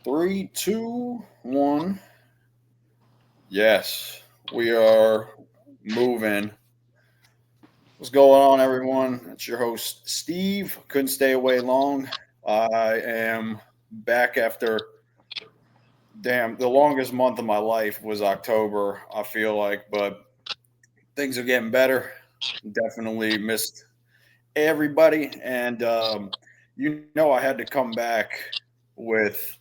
Three, two, one. Yes, we are moving. What's going on, everyone? It's your host, Steve. Couldn't stay away long. I am back after, the longest month of my life was October, I feel like, but things are getting better. Definitely missed everybody. And, I had to come back with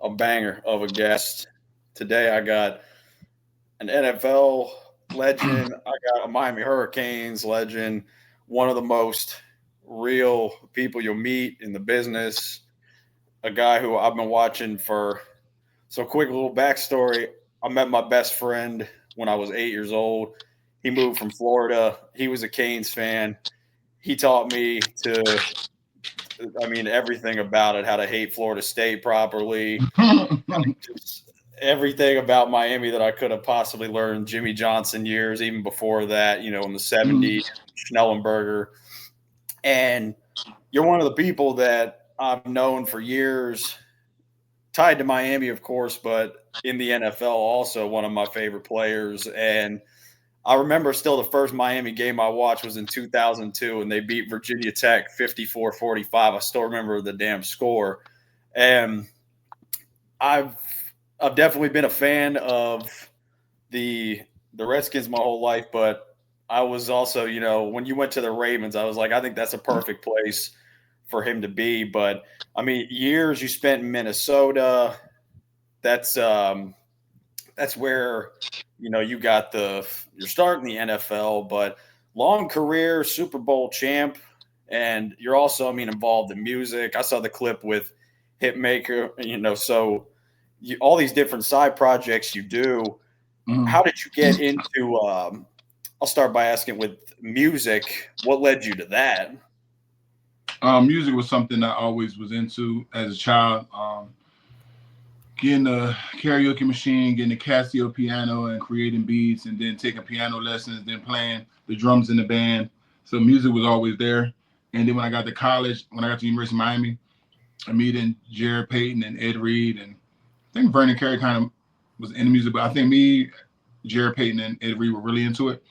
a banger of a guest. Today, I got an NFL legend. I got a Miami Hurricanes legend, one of the most real people you'll meet in the business, a guy who I've been watching for. So, quick little backstory. I met my best friend when I was 8 years old. He moved from Florida. He was a Canes fan. He taught me everything about it, how to hate Florida State properly, just everything about Miami that I could have possibly learned. Jimmy Johnson years, even before that, in the 70s, Schnellenberger. And you're one of the people that I've known for years, tied to Miami, of course, but in the NFL, also one of my favorite players. And I remember still the first Miami game I watched was in 2002, and they beat Virginia Tech 54-45. I still remember the damn score. And I've definitely been a fan of the Redskins my whole life, but I was also, when you went to the Ravens, I was like, I think that's a perfect place for him to be. But I mean, years you spent in Minnesota, that's where you got you're starting the NFL, but long career, Super Bowl champ, and you're also, involved in music. I saw the clip with Hitmaker, so all these different side projects you do. How did you get into? I'll start by asking with music. What led you to that? Music was something I always was into as a child. Getting a karaoke machine, getting a Casio piano, and creating beats, and then taking piano lessons, then playing the drums in the band. So music was always there. And then when I got to college, when I got to University of Miami, I meeting Jared Payton and Ed Reed, and I think Vernon Carey kind of was into music, but I think me, Jared Payton, and Ed Reed were really into it.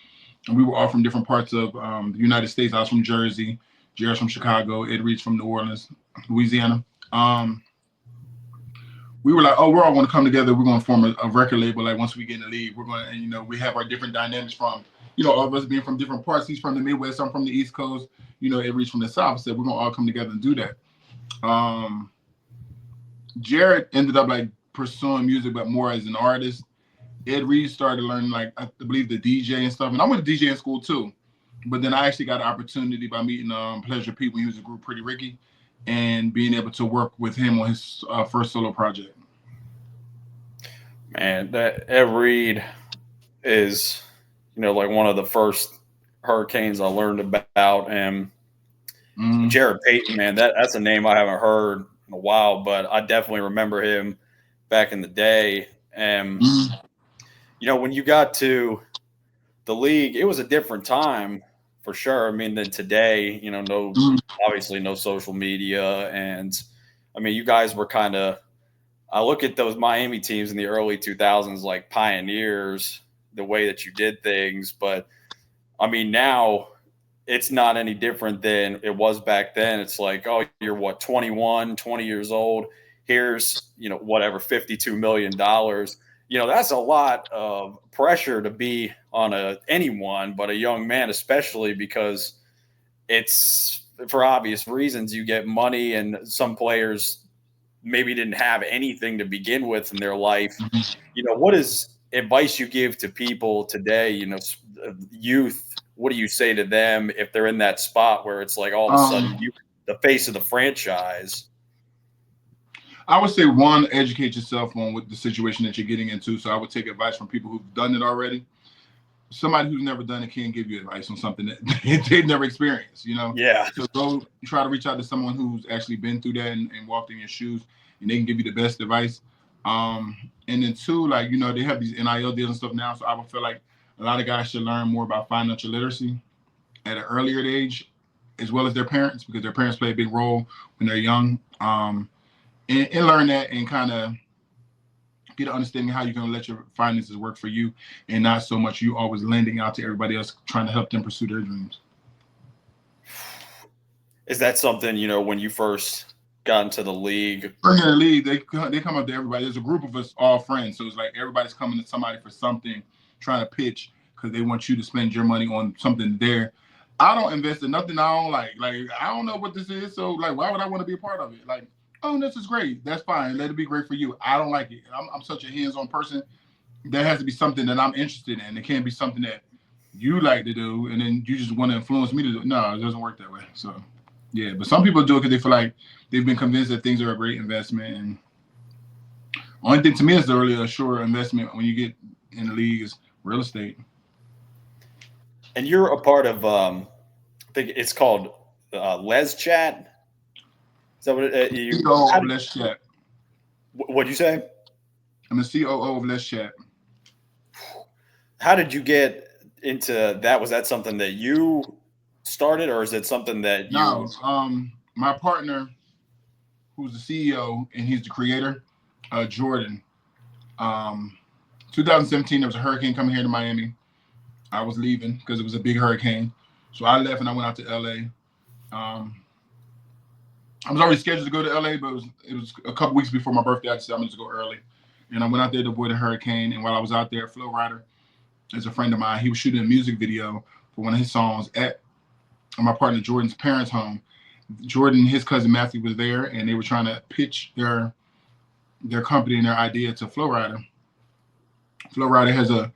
And we were all from different parts of the United States. I was from Jersey, Jared's from Chicago, Ed Reed's from New Orleans, Louisiana. We were like, oh, we're all going to come together. We're going to form a record label. Like once we get in the league, we're going to, and we have our different dynamics from, all of us being from different parts. He's from the Midwest, I'm from the East Coast, Ed Reed's from the South. So we're going to all come together and do that. Jared ended up like pursuing music, but more as an artist. Ed Reed started learning, like, I believe the DJ and stuff. And I went to DJ in school too. But then I actually got an opportunity by meeting Pleasure Pete when he was a group Pretty Ricky and being able to work with him on his first solo project. Man, that Ed Reed is, like one of the first Hurricanes I learned about. And Jared Payton, man, that's a name I haven't heard in a while, but I definitely remember him back in the day. And when you got to the league, it was a different time for sure. Than today, obviously no social media. And you guys were kind of, I look at those Miami teams in the early 2000s like pioneers, the way that you did things. But now it's not any different than it was back then. It's like, oh, you're what, 21, 20 years old. Here's, whatever, $52 million. That's a lot of pressure to be on anyone, but a young man, especially because it's for obvious reasons. You get money, and some players maybe didn't have anything to begin with in their life. What is advice you give to people today, youth? What do you say to them if they're in that spot where it's like all of a sudden you the face of the franchise? I would say, one, educate yourself on what the situation that you're getting into. So I would take advice from people who've done it already. Somebody who's never done it can't give you advice on something that they've never experienced, Yeah. So go try to reach out to someone who's actually been through that and walked in your shoes, and they can give you the best advice. And then two, like, they have these NIL deals and stuff now. So I would feel like a lot of guys should learn more about financial literacy at an earlier age, as well as their parents, because their parents play a big role when they're young. and learn that and kind of get an understanding of how you're going to let your finances work for you and not so much you always lending out to everybody else trying to help them pursue their dreams. Is that something, when you first got into the league? First in the league, they come up to everybody. There's a group of us all friends. So it's like everybody's coming to somebody for something, trying to pitch because they want you to spend your money on something there. I don't invest in nothing I don't like. Like, I don't know what this is. So, like, why would I want to be a part of it? Like, oh, this is great. That's fine. Let it be great for you. I don't like it. I'm such a hands-on person. There has to be something that I'm interested in. It can't be something that you like to do and then you just want to influence me to do. No, it doesn't work that way. So, yeah. But some people do it because they feel like they've been convinced that things are a great investment. And only thing to me is the really sure investment when you get in the league is real estate. And you're a part of, I think it's called Les Chat. Is that what COO of Les Chat. What'd you say? I'm the COO of Les Chat. How did you get into that? Was that something that you started, or is it something that you? No, my partner, who's the CEO and he's the creator, Jordan. 2017, there was a hurricane coming here to Miami. I was leaving because it was a big hurricane. So I left and I went out to LA. I was already scheduled to go to LA, but it was a couple weeks before my birthday. I decided I'm going to go early. And I went out there to avoid a hurricane. And while I was out there, Flo Rida is a friend of mine. He was shooting a music video for one of his songs at my partner Jordan's parents' home. Jordan and his cousin Matthew was there, and they were trying to pitch their company and their idea to Flo Rida. Flo Rida has a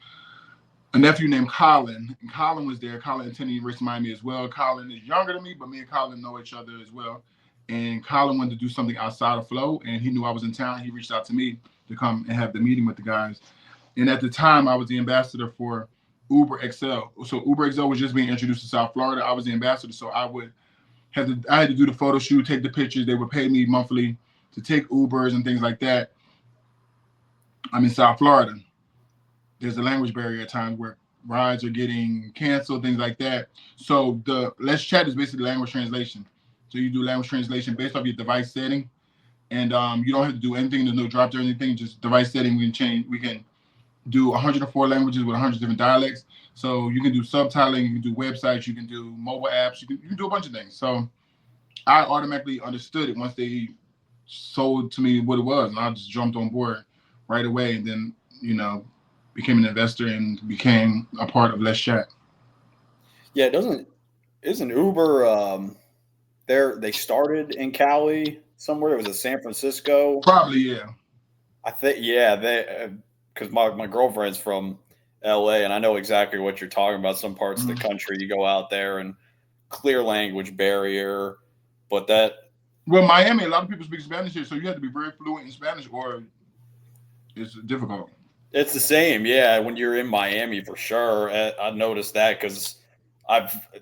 nephew named Colin, and Colin was there. Colin attended University of Miami as well. Colin is younger than me, but me and Colin know each other as well. And Colin wanted to do something outside of Flo, and he knew I was in town. He reached out to me to come and have the meeting with the guys. And at the time, I was the ambassador for Uber XL. So Uber XL was just being introduced to South Florida. I was the ambassador, so I had to do the photo shoot, take the pictures. They would pay me monthly to take Ubers and things like that. I'm in South Florida. There's a language barrier at times where rides are getting canceled, things like that. So the Let's Chat is basically language translation. So you do language translation based off your device setting. And you don't have to do anything. There's no drops or anything, just device setting. We can do 104 languages with 100 different dialects. So you can do subtitling, you can do websites, you can do mobile apps, you can do a bunch of things. So I automatically understood it once they sold to me what it was. And I just jumped on board right away. And then, became an investor and became a part of Let's Chat. Yeah, isn't Uber they started in Cali somewhere? It was in San Francisco. Probably, yeah. I think because my girlfriend's from LA and I know exactly what you're talking about. Some parts of the country you go out there and clear language barrier, but Miami, a lot of people speak Spanish here, so you have to be very fluent in Spanish or it's difficult. It's the same, yeah. When you're in Miami, for sure, I noticed that because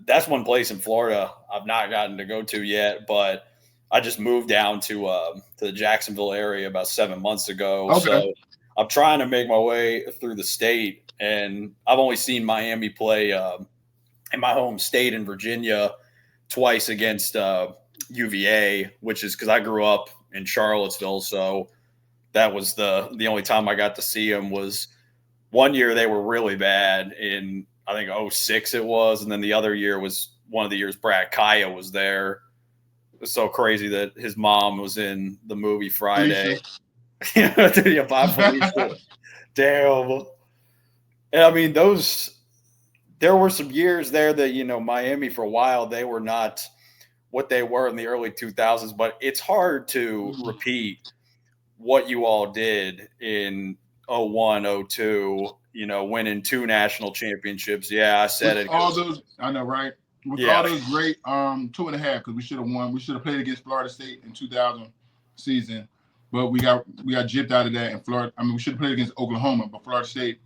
that's one place in Florida I've not gotten to go to yet, but I just moved down to the Jacksonville area about 7 months ago. Okay. So I'm trying to make my way through the state, and I've only seen Miami play in my home state in Virginia twice against UVA, which is because I grew up in Charlottesville, so that was the only time I got to see them. Was one year they were really bad in, I think, 2006 it was, and then the other year was one of the years Brad Kaya was there. It was so crazy that his mom was in the movie Friday. Bye, Felicia. Damn. And I mean, there were some years there that, Miami for a while, they were not what they were in the early 2000s, but it's hard to repeat what you all did in 2001, 2002, winning 2 national championships. Yeah, I said it. All those, I know, right? With all those great 2.5, because we should have won. We should have played against Florida State in 2000 season, but we got gypped out of that in Florida. I mean, we should have played against Oklahoma, but Florida State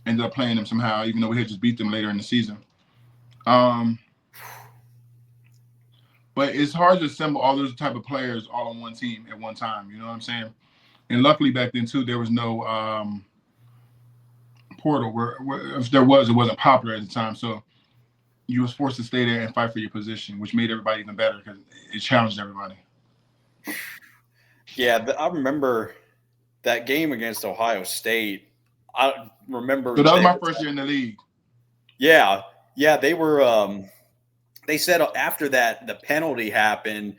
ended up playing them somehow, even though we had just beat them later in the season. But it's hard to assemble all those type of players all on one team at one time. You know what I'm saying? And luckily back then too, there was no portal. Where if there was, it wasn't popular at the time. So you was forced to stay there and fight for your position, which made everybody even better because it challenged everybody. Yeah, I remember that game against Ohio State. I remember So that was my first year in the league. Yeah, they were. They said after that the penalty happened.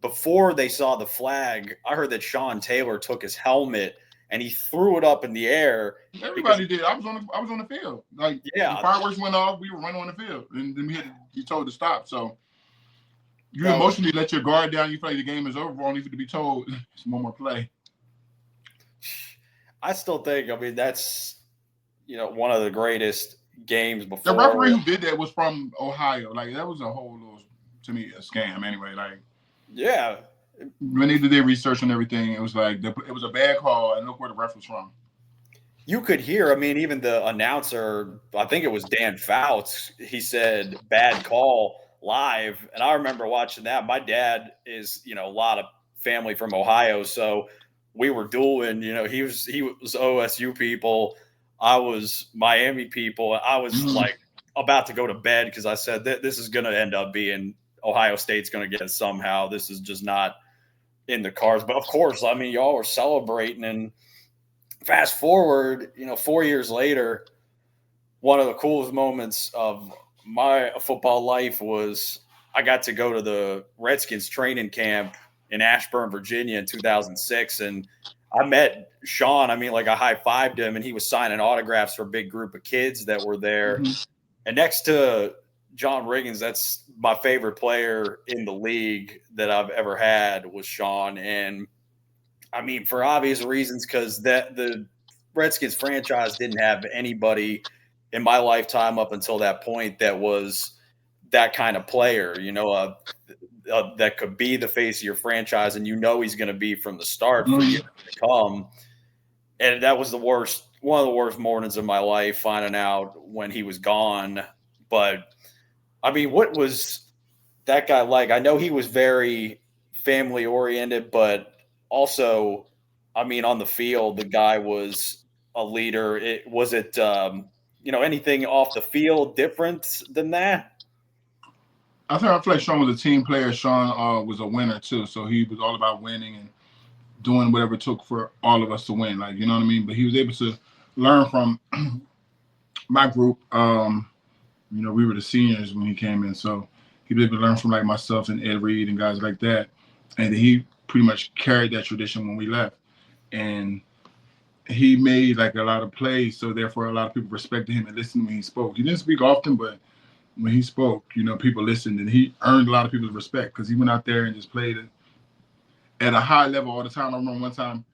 Before they saw the flag, I heard that Sean Taylor took his helmet and he threw it up in the air. Everybody did. I was on the field. Like the fireworks went off, we were running on the field, and then we had to be told to stop. So you emotionally let your guard down. You feel like the game is over, only to be told it's one more play. I still think. I mean, that's one of the greatest games before. The referee who did that was from Ohio. Like that was a whole little, to me, a scam. Anyway, like when they did their research and everything, it was like it was a bad call, and look where the ref was from. You could hear. I mean, even the announcer. I think it was Dan Fouts. He said "bad call" live, and I remember watching that. My dad is a lot of family from Ohio, so we were dueling. He was OSU people. I was Miami people. I was like about to go to bed because I said this is going to end up being Ohio State's going to get it somehow. This is just not in the cards. But of course, I mean, y'all were celebrating. And fast forward, 4 years later, one of the coolest moments of my football life was I got to go to the Redskins training camp in Ashburn, Virginia in 2006. And I met Sean. I mean, like I high-fived him, and he was signing autographs for a big group of kids that were there. Mm-hmm. And next to John Riggins, that's my favorite player in the league that I've ever had was Sean. And, I mean, for obvious reasons, because the Redskins franchise didn't have anybody in my lifetime up until that point that was that kind of player, that could be the face of your franchise, and he's going to be from the start for years to come. And that was one of the worst mornings of my life, finding out when he was gone. But I mean, what was that guy like? I know he was very family oriented, but also, I mean, on the field, the guy was a leader. Was it anything off the field different than that? I feel like Sean was a team player. Sean was a winner too, so he was all about winning and doing whatever it took for all of us to win. Like, you know what I mean? But he was able to learn from my group. We were the seniors when he came in, so he was able to learn from like myself and Ed Reed and guys like that. And he pretty much carried that tradition when we left. And he made like a lot of plays, so therefore a lot of people respected him and listened when he spoke. He didn't speak often, but when he spoke, people listened, and he earned a lot of people's respect because he went out there and just played at a high level all the time. I remember one time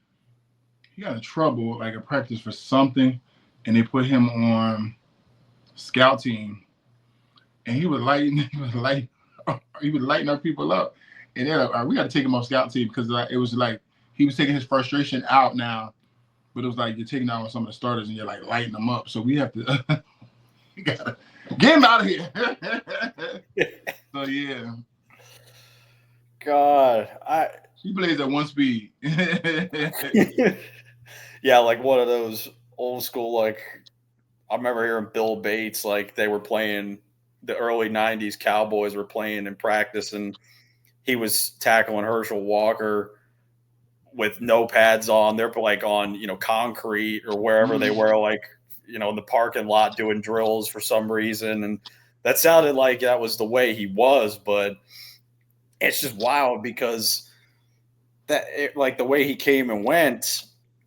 he got in trouble like at practice for something, and they put him on scout team, and he was lighting our people up, and they're like, all right, we got to take him off scout team because it was like he was taking his frustration out now, but it was like you're taking out on some of the starters and you're like lighting them up, so we have to you gotta get him out of here. So yeah, God, he plays at one speed. Yeah, like one of those old school, like I remember hearing Bill Bates, like they were playing the early 90s Cowboys were playing in practice, and he was tackling Herschel Walker with no pads on. They're like on, concrete or wherever they were, like, in the parking lot doing drills for some reason. And that sounded like that was the way he was, but it's just wild because like the way he came and went,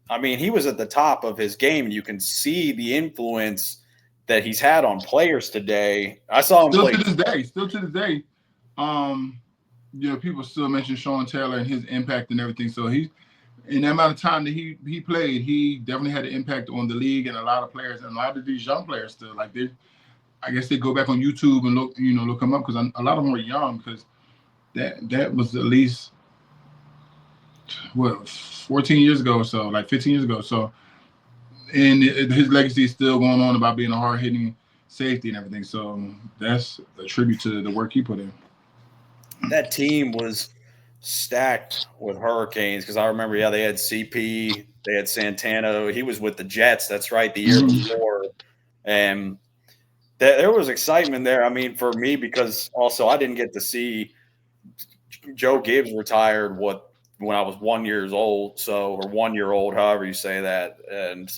I mean, he was at the top of his game, and you can see the influence that he's had on players today. I saw him play. Still to this day. People still mention Sean Taylor and his impact and everything. So in the amount of time that he played, he definitely had an impact on the league and a lot of players, and a lot of these young players still. Like I guess they go back on YouTube and look them up because a lot of them were young, because that was at least 14 years ago or so, like 15 years ago. So, and his legacy is still going on about being a hard-hitting safety and everything. So that's a tribute to the work he put in. That team was stacked with Hurricanes because I remember, they had CP, they had Santana. He was with the Jets. That's right, the year before. And there was excitement there. I mean, for me, because also I didn't get to see Joe Gibbs retired, when I was 1 year old, or 1 year old, however you say that. And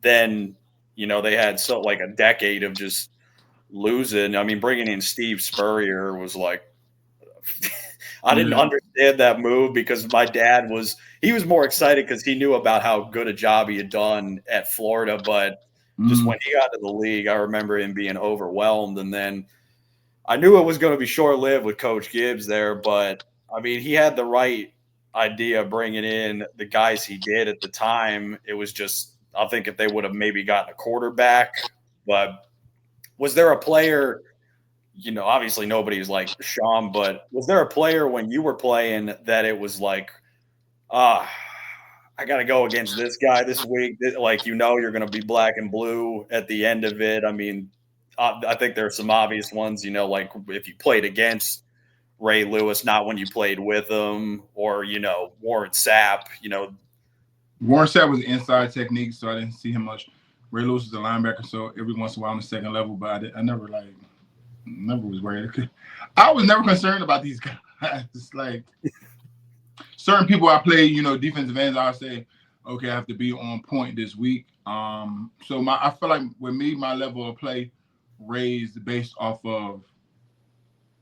then, they had like a decade of just losing. I mean, bringing in Steve Spurrier was like, I didn't understand that move because my dad was more excited because he knew about how good a job he had done at Florida. But just when he got to the league, I remember him being overwhelmed. And then I knew it was going to be short-lived with Coach Gibbs there, but I mean, he had the right idea bringing in the guys he did at the time. It was just, I think if they would have maybe gotten a quarterback, but was there a player, obviously nobody's like Sean, but was there a player when you were playing that it was like, I got to go against this guy this week? Like, you're going to be black and blue at the end of it. I mean, I think there are some obvious ones, like if you played against Ray Lewis, not when you played with him, or, Warren Sapp, Warren Sapp was inside technique, so I didn't see him much. Ray Lewis is a linebacker, so every once in a while on the second level, but I never was worried. I was never concerned about these guys. It's like certain people I play, defensive ends, I'll say, okay, I have to be on point this week. So I feel like with me, my level of play raised based off of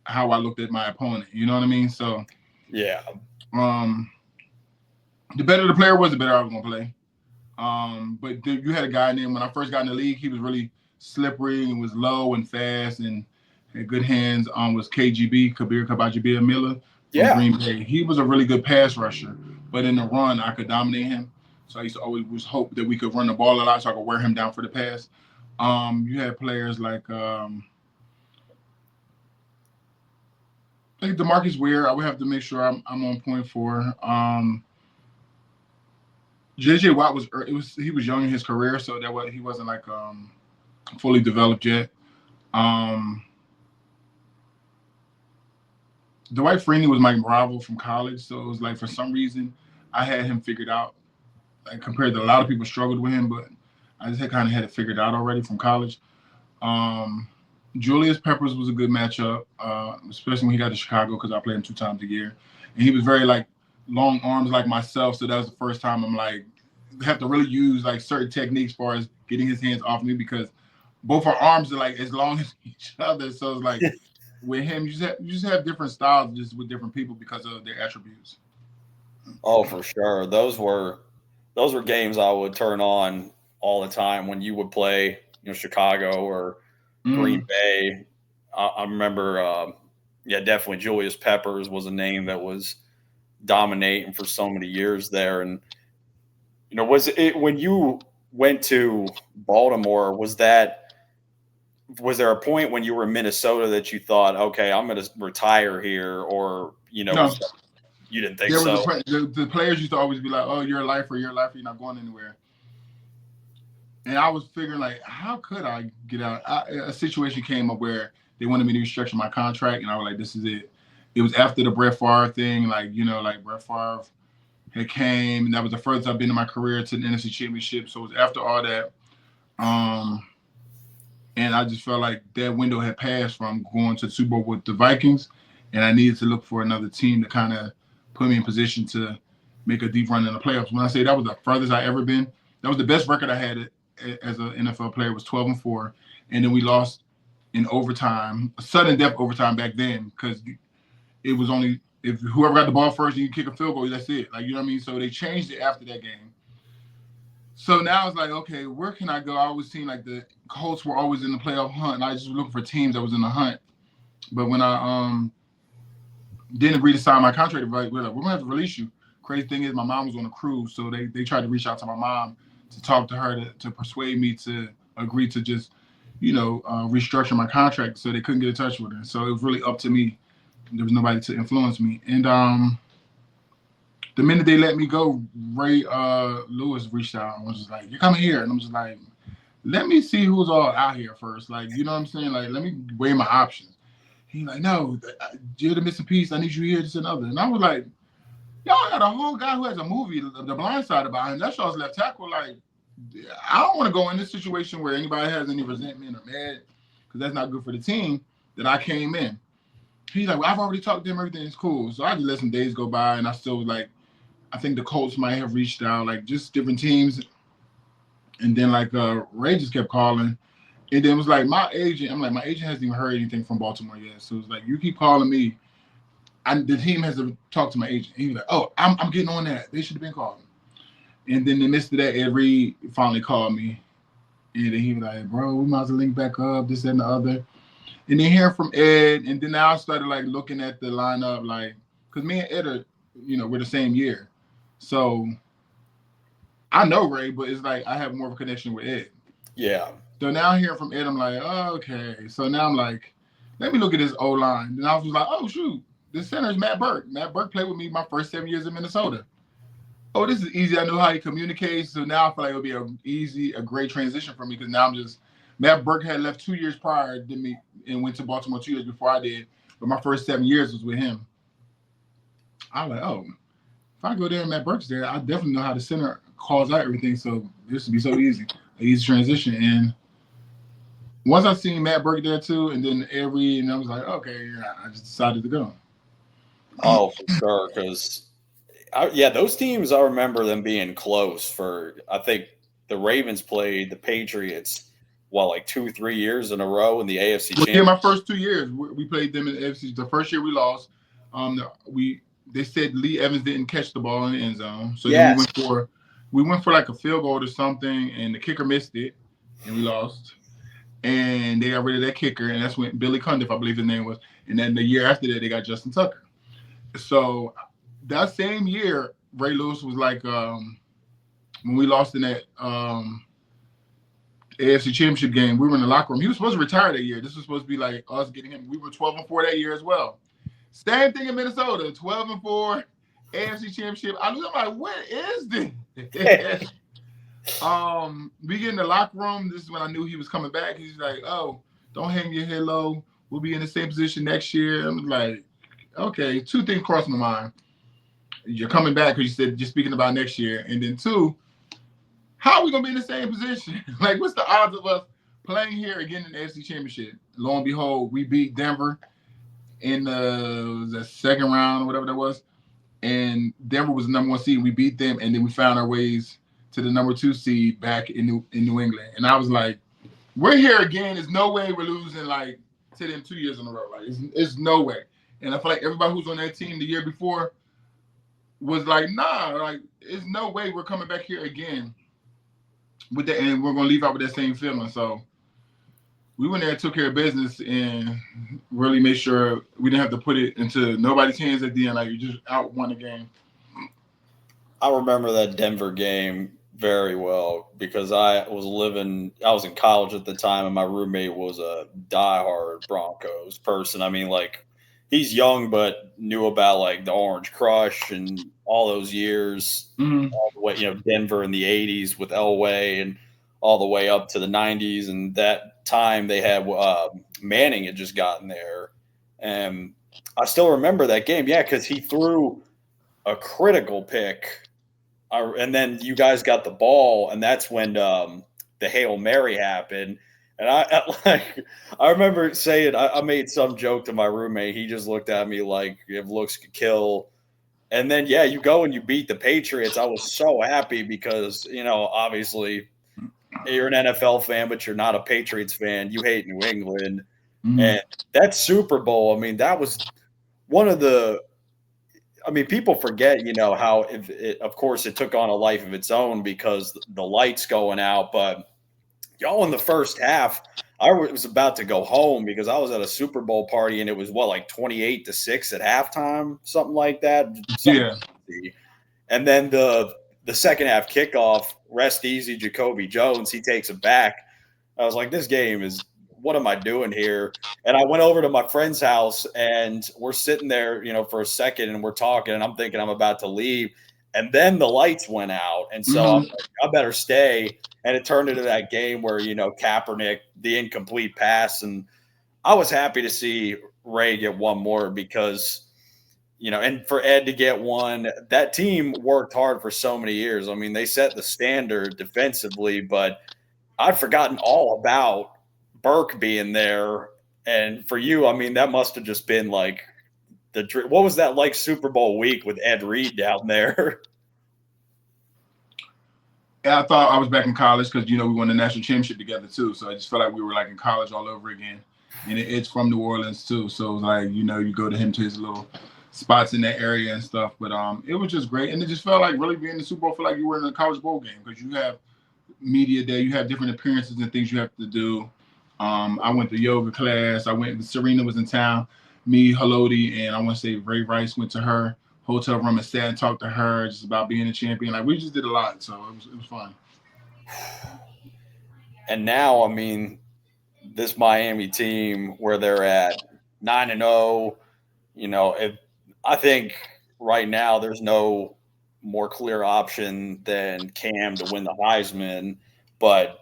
how I looked at my opponent. You know what I mean? So yeah. The better the player was, the better I was gonna play. But you had a guy named, when I first got in the league, he was really slippery and was low and fast and had good hands. Was KGB, Kabir Kabajibia-Miller from Green Bay. He was a really good pass rusher, but in the run, I could dominate him. So I used to always hope that we could run the ball a lot so I could wear him down for the pass. You had players like DeMarcus Ware. I would have to make sure I'm on point for. JJ Watt he was young in his career, so he wasn't like fully developed yet. Dwight Freeney was my rival from college, so it was like for some reason I had him figured out. Like compared to a lot of people struggled with him, but I just kind of had it figured out already from college. Julius Peppers was a good matchup, especially when he got to Chicago because I played him 2 times a year, and he was very like long arms like myself. So that was the first time I'm like have to really use like certain techniques as far as getting his hands off me because both our arms are like as long as each other. So it's like with him, you just have different styles just with different people because of their attributes. Oh, for sure. Those were games I would turn on all the time when you would play, Chicago or Green Bay. I remember, definitely Julius Peppers was a name that was dominating for so many years there. And, was it when you went to Baltimore, was there a point when you were in Minnesota that you thought, okay, I'm going to retire here, or, No. You didn't think so? The players used to always be like, oh, you're a lifer, you're not going anywhere. And I was figuring, like, how could I get out? A situation came up where they wanted me to restructure my contract, and I was like, this is it. It was after the Brett Favre thing, like Brett Favre had came, and that was the furthest I've been in my career to the NFC Championship. So it was after all that. And I just felt like that window had passed from going to the Super Bowl with the Vikings, and I needed to look for another team to kind of put me in position to make a deep run in the playoffs. When I say that was the furthest I ever been, that was the best record I had as an NFL player was 12-4, and then we lost in overtime, a sudden death overtime back then, because it was only if whoever got the ball first and you kick a field goal, that's it. Like, you know what I mean? So they changed it after that game. So now it's like, okay, where can I go? I always seemed like the Colts were always in the playoff hunt, and I just was looking for teams that was in the hunt. But when I didn't agree to sign my contract, we're like, we're going to have to release you. Crazy thing is my mom was on a cruise, so they tried to reach out to my mom to talk to her to persuade me to agree to just, restructure my contract, so they couldn't get in touch with her. So it was really up to me. There was nobody to influence me. And the minute they let me go, Ray Lewis reached out and was just like, you're coming here. And I'm just like, let me see who's all out here first. Like, you know what I'm saying? Like, let me weigh my options. He's like, no, you're the missing piece. I need you here, this and other. And I was like, y'all got a whole guy who has a movie, The Blind Side, about him. That's y'all's left tackle. Like, I don't want to go in this situation where anybody has any resentment or mad, because that's not good for the team that I came in. He's like, well, I've already talked to him. Everything's cool. So I just let some days go by, and I still was like, I think the Colts might have reached out, like just different teams. And then like Ray just kept calling. And then it was like my agent, I'm like, my agent hasn't even heard anything from Baltimore yet. So it's like, you keep calling me. The team has to talk to my agent. He was like, oh, I'm getting on that. They should have been calling. And then in the midst of that, Ed Reed finally called me. And then he was like, bro, we might as well link back up, this, that, and the other. And then hearing from Ed, and then I started like looking at the lineup, like, because me and Ed are, we're the same year. So I know Ray, but it's like I have more of a connection with Ed. Yeah. So now hearing from Ed, I'm like, oh, okay. So now I'm like, let me look at this O-line. And I was like, oh, shoot. The center is Matt Burke. Matt Burke played with me my first 7 years in Minnesota. Oh, this is easy. I know how he communicates. So now I feel like it'll be a great transition for me because now Matt Burke had left 2 years prior to me and went to Baltimore 2 years before I did. But my first 7 years was with him. I was like, oh, if I go there and Matt Burke's there, I definitely know how the center calls out everything. So this would be so easy, an easy transition. And once I seen Matt Burke there too, and then and I was like, okay, yeah, I just decided to go. Oh, for sure. Because, those teams, I remember them being close for, I think the Ravens played the Patriots, like 2-3 years in a row in the AFC Championship. Yeah, my first 2 years, we played them in the AFC. The first year we lost. They said Lee Evans didn't catch the ball in the end zone. So then we went for like a field goal or something, and the kicker missed it, and we lost. And they got rid of that kicker, and that's when Billy Cundiff, I believe his name was. And then the year after that, they got Justin Tucker. So that same year, Ray Lewis was like, when we lost in that AFC Championship game, we were in the locker room. He was supposed to retire that year. This was supposed to be like us getting him. We were 12-4 that year as well. Same thing in Minnesota, 12-4 AFC Championship. I'm like, what is this? We get in the locker room. This is when I knew he was coming back. He's like, oh, don't hang your head low. We'll be in the same position next year. I'm like, okay, 2 things crossed my mind. You're coming back because you said you're speaking about next year. And then 2, how are we going to be in the same position? Like, what's the odds of us playing here again in the AFC Championship? Lo and behold, we beat Denver in the second round or whatever that was. And Denver was the number 1 seed. We beat them, and then we found our ways to the number 2 seed back in New England. And I was like, we're here again. There's no way we're losing, like, to them 2 years in a row. Like, it's no way. And I feel like everybody who's on that team the year before was like, nah, like, there's no way we're coming back here again with that, and we're going to leave out with that same feeling. So we went there and took care of business and really made sure we didn't have to put it into nobody's hands at the end. Like, you just won the game. I remember that Denver game very well because I was in college at the time, and my roommate was a diehard Broncos person. I mean, like, he's young, but knew about like the Orange Crush and all those years, all the way, Denver in the 80s with Elway and all the way up to the 90s. And that time they had Manning had just gotten there. And I still remember that game. Yeah, because he threw a critical pick. And then you guys got the ball, and that's when the Hail Mary happened. And I remember saying, I made some joke to my roommate. He just looked at me like if looks could kill. And then, you go and you beat the Patriots. I was so happy because, obviously you're an NFL fan, but you're not a Patriots fan. You hate New England. And that Super Bowl, I mean, that was one of the – I mean, people forget, how, of course, it took on a life of its own because the lights going out. But – y'all in the first half, I was about to go home because I was at a Super Bowl party and it was 28-6 at halftime, something like that. Yeah. And then the second half kickoff, rest easy, Jacoby Jones, he takes it back. I was like, this game is, what am I doing here? And I went over to my friend's house and we're sitting there, for a second and we're talking and I'm thinking I'm about to leave. And then the lights went out. And so I'm like, I better stay. And it turned into that game where, Kaepernick, the incomplete pass. And I was happy to see Ray get one more because, and for Ed to get one, that team worked hard for so many years. I mean, they set the standard defensively, but I'd forgotten all about Burke being there And for you, I mean, that must have just been like what was that like Super Bowl week with Ed Reed down there? And I thought I was back in college because, we won the national championship together too. So I just felt like we were like in college all over again. And it's from New Orleans too. So it was like, you go to him to his little spots in that area and stuff. But it was just great. And it just felt like really being in the Super Bowl, felt like you were in a college bowl game because you have media day, you have different appearances and things you have to do. I went to yoga class. Serena was in town. Me, Haloti, and I want to say Ray Rice went to her hotel room and sat and talked to her just about being a champion. Like we just did a lot, so it was fun. And now, I mean, this Miami team where they're at 9-0, I think right now there's no more clear option than Cam to win the Heisman, but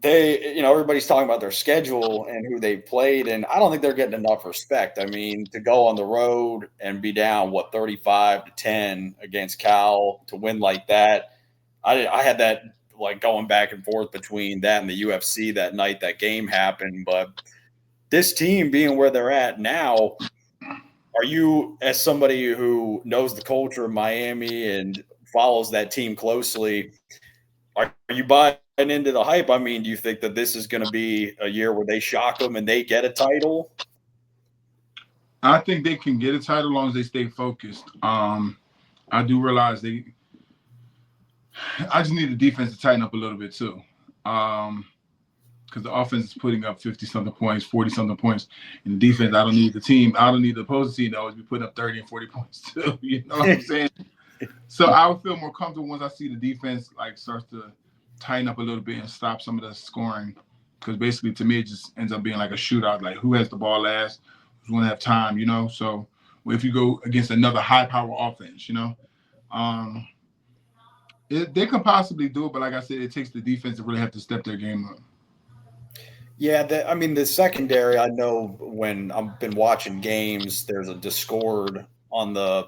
everybody's talking about their schedule and who they played, and I don't think they're getting enough respect. I mean, to go on the road and be down 35-10 against Cal to win like that, I had that like going back and forth between that and the UFC that night that game happened. But this team being where they're at now, are you, as somebody who knows the culture of Miami and follows that team closely, are you buying into the hype? I mean, do you think that this is going to be a year where they shock them and they get a title? I think they can get a title as long as they stay focused. I do realize I just need the defense to tighten up a little bit too. Because the offense is putting up 50-something points, 40-something points. And the defense, I don't need the opposing team to always be putting up 30 and 40 points too. You know what I'm saying? So I would feel more comfortable once I see the defense like starts to tighten up a little bit and stop some of the scoring. Because basically, to me, it just ends up being like a shootout. Like, who has the ball last? Who's going to have time, So if you go against another high-power offense, they can possibly do it. But like I said, it takes the defense to really have to step their game up. Yeah, the secondary, I know when I've been watching games, there's a Discord on the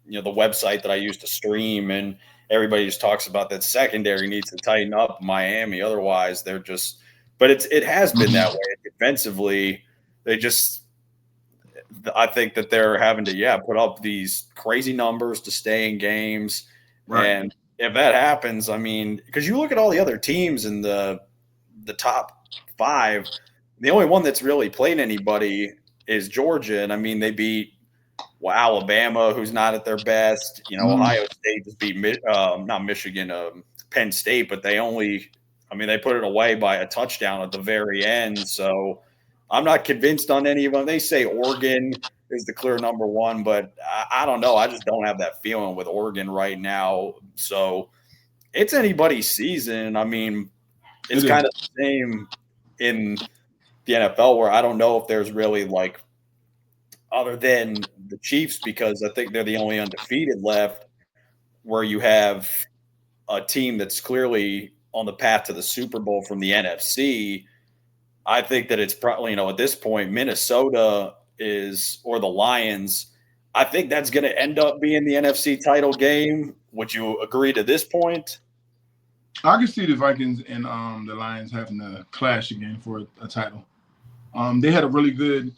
website that I use to stream, and everybody just talks about that secondary needs to tighten up Miami. Otherwise, they're just – but it has been that way. Defensively, I think that they're having to, put up these crazy numbers to stay in games. Right. And if that happens, I mean, because you look at all the other teams in the top – 5, the only one that's really played anybody is Georgia, and I mean they beat Alabama, who's not at their best. Ohio State just beat not Michigan, Penn State, but they put it away by a touchdown at the very end. So I'm not convinced on any of them. They say Oregon is the clear number one, but I don't know. I just don't have that feeling with Oregon right now. So it's anybody's season. I mean, it's kind of the same in the NFL where I don't know if there's really like other than the Chiefs, because I think they're the only undefeated left, where you have a team that's clearly on the path to the Super Bowl from the NFC. I think that it's probably, at this point, Minnesota or the Lions. I think that's going to end up being the NFC title game. Would you agree to this point? I can see the Vikings and the Lions having to clash again for a title. They had a really good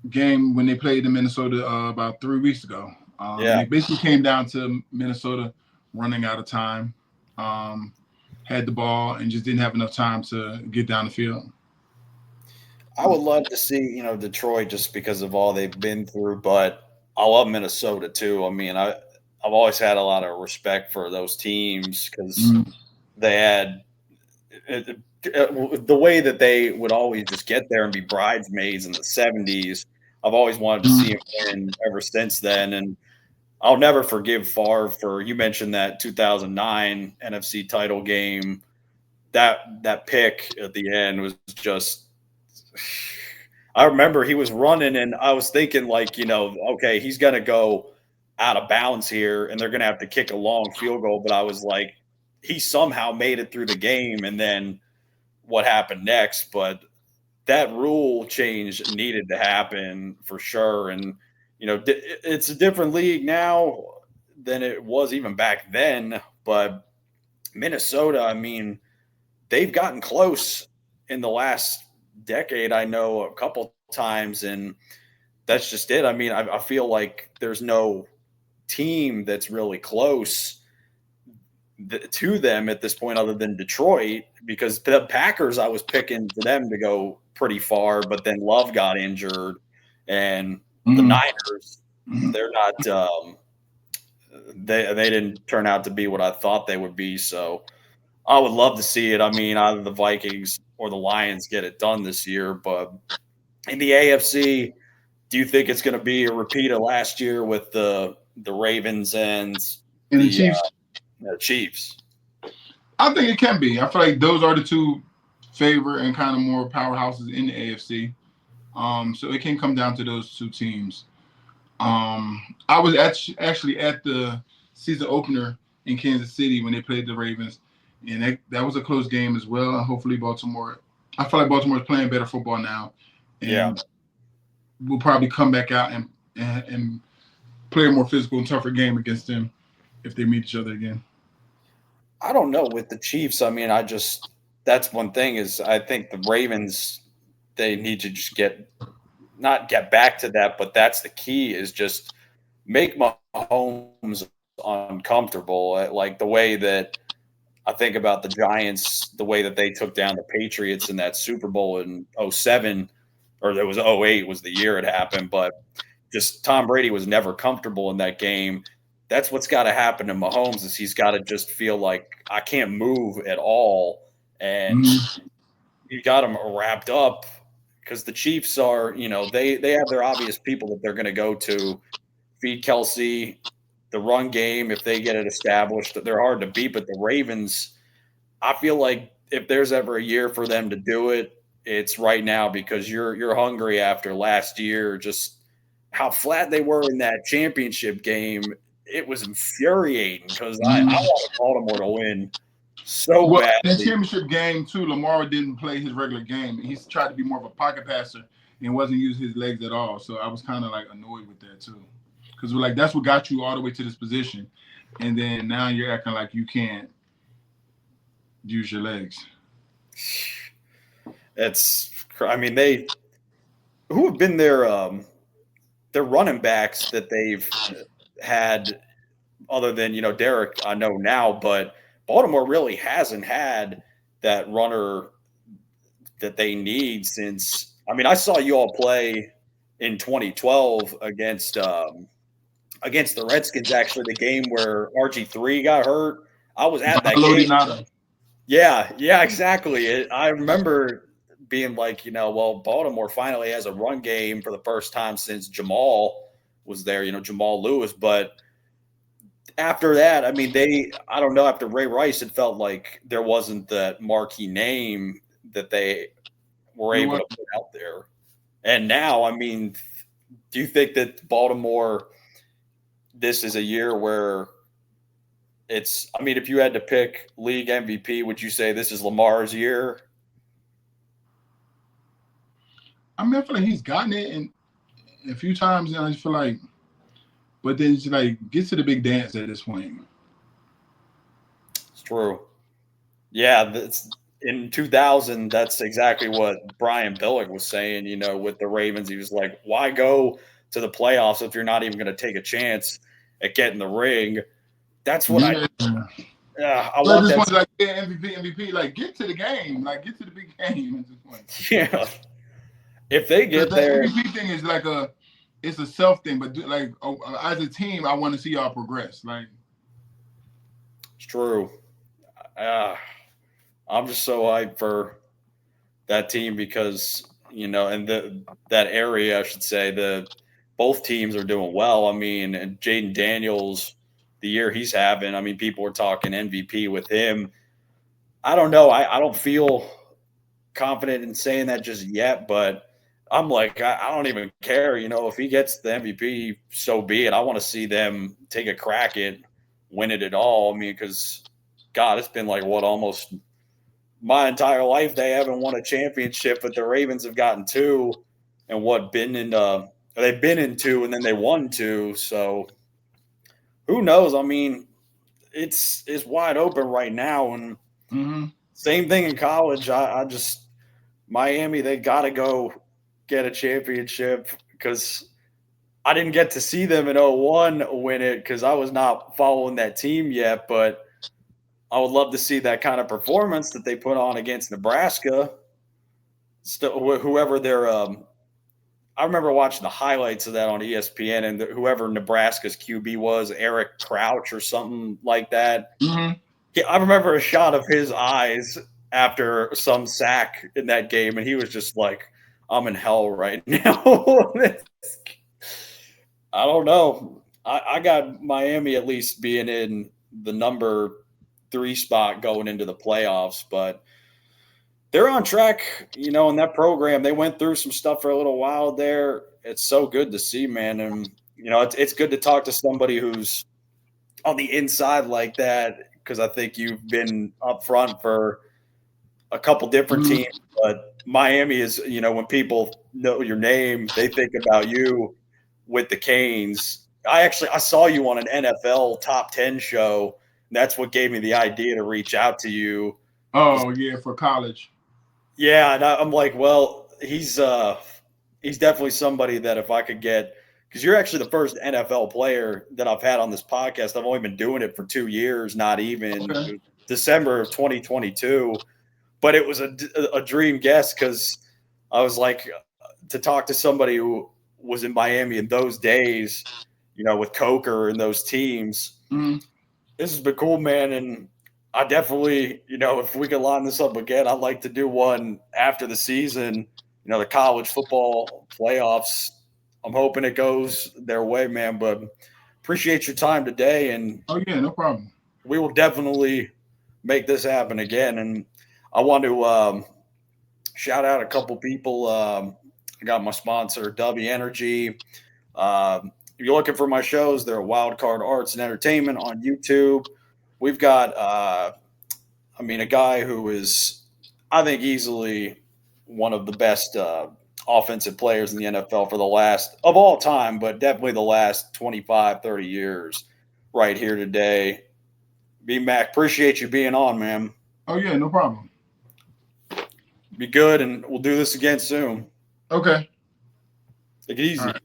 game when they played in Minnesota about 3 weeks ago. It basically came down to Minnesota running out of time, had the ball, and just didn't have enough time to get down the field. I would love to see, Detroit just because of all they've been through, but I love Minnesota too. I mean, I've always had a lot of respect for those teams because they had the way that they would always just get there and be bridesmaids in the 70s. I've always wanted to see him win ever since then. And I'll never forgive Favre for, you mentioned that 2009 NFC title game. That pick at the end was just, I remember he was running and I was thinking like, okay, he's going to go out of bounds here and they're going to have to kick a long field goal. But I was like, he somehow made it through the game, and then what happened next. But that rule change needed to happen for sure. And, it's a different league now than it was even back then. But Minnesota, I mean, they've gotten close in the last decade, I know a couple times, and that's just it. I mean, I feel like there's no team that's really close to them at this point other than Detroit, because the Packers, I was picking for them to go pretty far, but then Love got injured, and the Niners, they're not they didn't turn out to be what I thought they would be. So I would love to see it. I mean, either the Vikings or the Lions get it done this year, but in the AFC, do you think it's going to be a repeat of last year with the Ravens and the Chiefs? The Chiefs. I think it can be. I feel like those are the two favorite and kind of more powerhouses in the AFC. So it can come down to those two teams. I was actually at the season opener in Kansas City when they played the Ravens, and that was a close game as well. And hopefully Baltimore. I feel like Baltimore is playing better football now, and we'll probably come back out and play a more physical and tougher game against them if they meet each other again. I don't know with the Chiefs. I mean, that's one thing is I think the Ravens, they need to just not get back to that, but that's the key is just make Mahomes uncomfortable. Like the way that I think about the Giants, the way that they took down the Patriots in that Super Bowl in 07, or it was 08 was the year it happened, but just Tom Brady was never comfortable in that game. That's what's got to happen to Mahomes is he's got to just feel like I can't move at all. And you got him wrapped up because the Chiefs are, they have their obvious people that they're going to go to, feed Kelsey, the run game. If they get it established, they're hard to beat. But the Ravens, I feel like if there's ever a year for them to do it, it's right now because you're hungry after last year, just how flat they were in that championship game. It was infuriating because I wanted Baltimore to win so badly. In the championship game, too, Lamar didn't play his regular game. He's tried to be more of a pocket passer and wasn't using his legs at all. So I was kind of like annoyed with that, too. Because we're like, that's what got you all the way to this position. And then now you're acting like you can't use your legs. Who have been their running backs that they've had other than, Derek, I know now, but Baltimore really hasn't had that runner that they need since, I saw you all play in 2012 against the Redskins, actually, the game where RG3 got hurt. I was at that game. Yeah, exactly. I remember being like, Baltimore finally has a run game for the first time since Jamal was there, Jamal Lewis. But after that, I don't know, after Ray Rice, it felt like there wasn't that marquee name that they were able to put out there. And now, do you think that Baltimore, this is a year where it's, if you had to pick league MVP, would you say this is Lamar's year? I feel like he's gotten it a few times, and I just feel like, but then it's like, get to the big dance at this point. It's true. Yeah, in 2000, that's exactly what Brian Billick was saying, with the Ravens. He was like, why go to the playoffs if you're not even going to take a chance at getting the ring? That's what I want. This one's like MVP. Like, get to the game. Like, get to the big game at this point. Yeah. If they get there, the MVP thing is like it's a self thing. But as a team, I want to see y'all progress. Like, it's true. I'm just so hyped for that team because and that area, I should say, both teams are doing well. And Jaden Daniels, the year he's having, people are talking MVP with him. I don't know. I don't feel confident in saying that just yet, but I'm like, I don't even care. If he gets the MVP, so be it. I want to see them take a crack at winning it all. because, God, it's been like almost my entire life they haven't won a championship, but the Ravens have gotten two, and they've been in two, and then they won two. So who knows? It's wide open right now, and same thing in college. I just Miami, they got to go get a championship because I didn't get to see them in 01 win it because I was not following that team yet, but I would love to see that kind of performance that they put on against Nebraska. Still, whoever their I remember watching the highlights of that on ESPN, and whoever Nebraska's QB was, Eric Crouch or something like that. Mm-hmm. Yeah, I remember a shot of his eyes after some sack in that game, and he was just like, "I'm in hell right now." I don't know. I got Miami at least being in the number 3 spot going into the playoffs, but they're on track, in that program. They went through some stuff for a little while there. It's so good to see, man. And, it's good to talk to somebody who's on the inside like that because I think you've been up front for a couple different Mm-hmm. teams. But Miami is, when people know your name, they think about you with the Canes. I saw you on an NFL top 10 show. That's what gave me the idea to reach out to you. Oh yeah, for college. Yeah, and I'm like, well, he's definitely somebody that if I could get, because you're actually the first NFL player that I've had on this podcast. I've only been doing it for 2 years, not even. Okay. December of 2022, but it was a dream guest because I was like, to talk to somebody who was in Miami in those days, with Coker and those teams. Mm-hmm. This has been cool, man. And I definitely, if we could line this up again, I'd like to do one after the season, the college football playoffs. I'm hoping it goes their way, man. But appreciate your time today. And Oh yeah, no problem. we will definitely make this happen again. And I want to shout out a couple people. I got my sponsor, W Energy. If you're looking for my shows, they're Wildcard Arts and Entertainment on YouTube. We've got, a guy who is, I think, easily one of the best offensive players in the NFL for the last, of all time, but definitely the last 25, 30 years right here today. B-Mac, appreciate you being on, man. Oh yeah, no problem. Be good, and we'll do this again soon. Okay. Take it easy. All right.